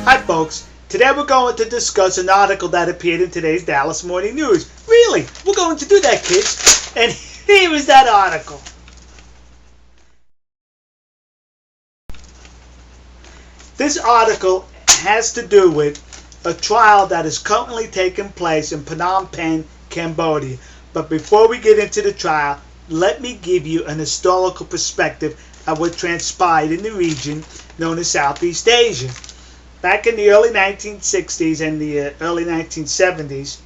Hi folks, today we're going to discuss an article that appeared in today's Dallas Morning News. Really, we're going to do that, kids. And here is that article. This article has to do with a trial that is currently taking place in Phnom Penh, Cambodia. But before we get into the trial, let me give you an historical perspective of what transpired in the region known as Southeast Asia. Back in the early 1960s and the early 1970s,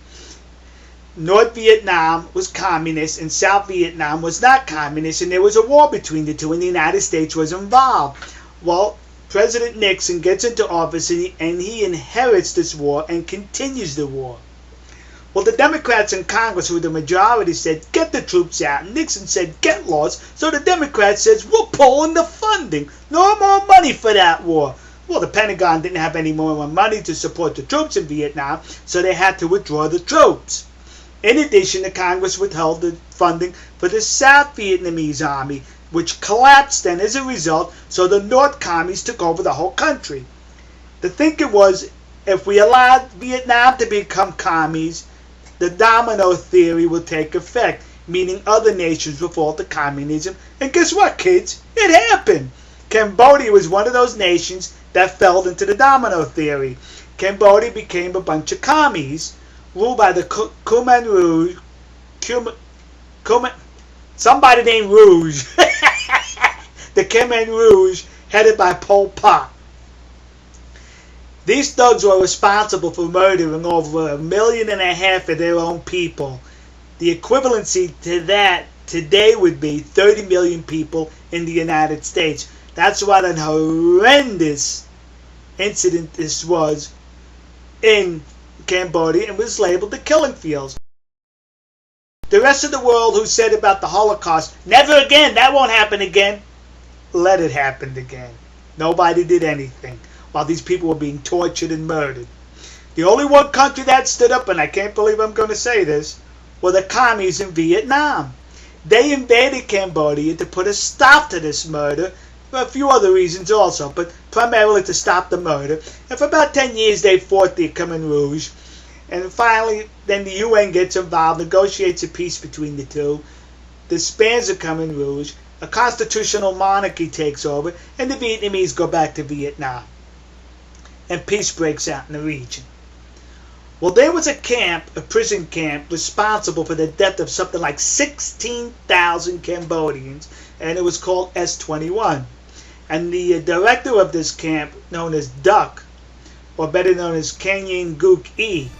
North Vietnam was communist and South Vietnam was not communist, and there was a war between the two, and the United States was involved. Well, President Nixon gets into office and he inherits this war and continues the war. Well, the Democrats in Congress, who were the majority, said, get the troops out. And Nixon said, get lost. So the Democrats says, we're pulling the funding. No more money for that war. Well, the Pentagon didn't have any more money to support the troops in Vietnam, so they had to withdraw the troops. In addition, the Congress withheld the funding for the South Vietnamese Army, which collapsed then as a result, so the North commies took over the whole country. The thinking was, if we allowed Vietnam to become commies, the Domino Theory will take effect, meaning other nations will fall to communism. And guess what, kids? It happened. Cambodia was one of those nations that fell into the Domino Theory. Cambodia became a bunch of commies, ruled by the Khmer Rouge, somebody named Rouge. The Khmer Rouge, headed by Pol Pot. These thugs were responsible for murdering over 1.5 million of their own people. The equivalency to that today would be 30 million people in the United States. That's what an horrendous incident this was in Cambodia, and was labeled the killing fields. The rest of the world who said about the Holocaust, never again, that won't happen again, let it happen again. Nobody did anything while these people were being tortured and murdered. The only one country that stood up, and I can't believe I'm going to say this, were the commies in Vietnam. They invaded Cambodia to put a stop to this murder, for a few other reasons also, but primarily to stop the murder. And for about 10 years they fought the Khmer Rouge. And finally, then the UN gets involved, negotiates a peace between the two, disbands the Khmer Rouge, a constitutional monarchy takes over, and the Vietnamese go back to Vietnam. And peace breaks out in the region. Well, there was a prison camp, responsible for the death of something like 16,000 Cambodians, and it was called S-21. And the director of this camp, known as Duch, or better known as Kaing Guek Eav,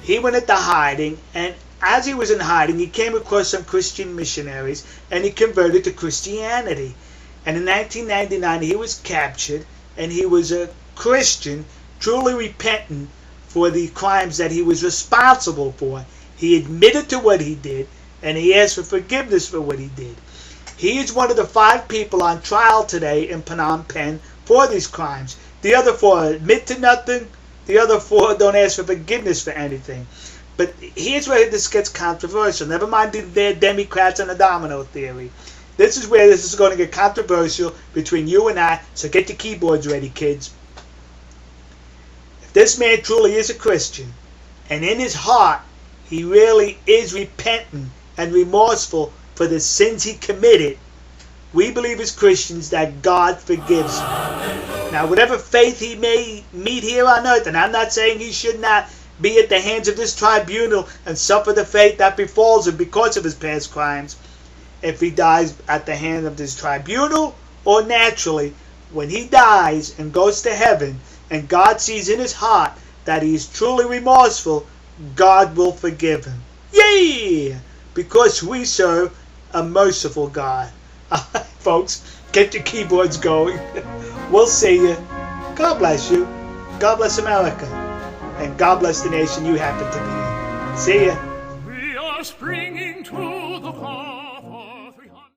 he went into hiding, and as he was in hiding, he came across some Christian missionaries, and he converted to Christianity. And in 1999, he was captured, and he was a Christian, truly repentant for the crimes that he was responsible for. He admitted to what he did, and he asked for forgiveness for what he did. He is one of the 5 people on trial today in Phnom Penh for these crimes. The other 4 admit to nothing. The other 4 don't ask for forgiveness for anything. But here's where this gets controversial. Never mind the Democrats and the Domino Theory. This is where this is going to get controversial between you and I, so get your keyboards ready, kids. If this man truly is a Christian, and in his heart he really is repentant and remorseful for the sins he committed, we believe as Christians that God forgives him. Now, whatever faith he may meet here on earth, and I'm not saying he should not be at the hands of this tribunal and suffer the fate that befalls him because of his past crimes, if he dies at the hand of this tribunal or naturally, when he dies and goes to heaven and God sees in his heart that he is truly remorseful, God will forgive him. Yay! Because we serve a merciful God. Folks, get your keyboards going. We'll see you. God bless you. God bless America. And God bless the nation you happen to be in. See ya.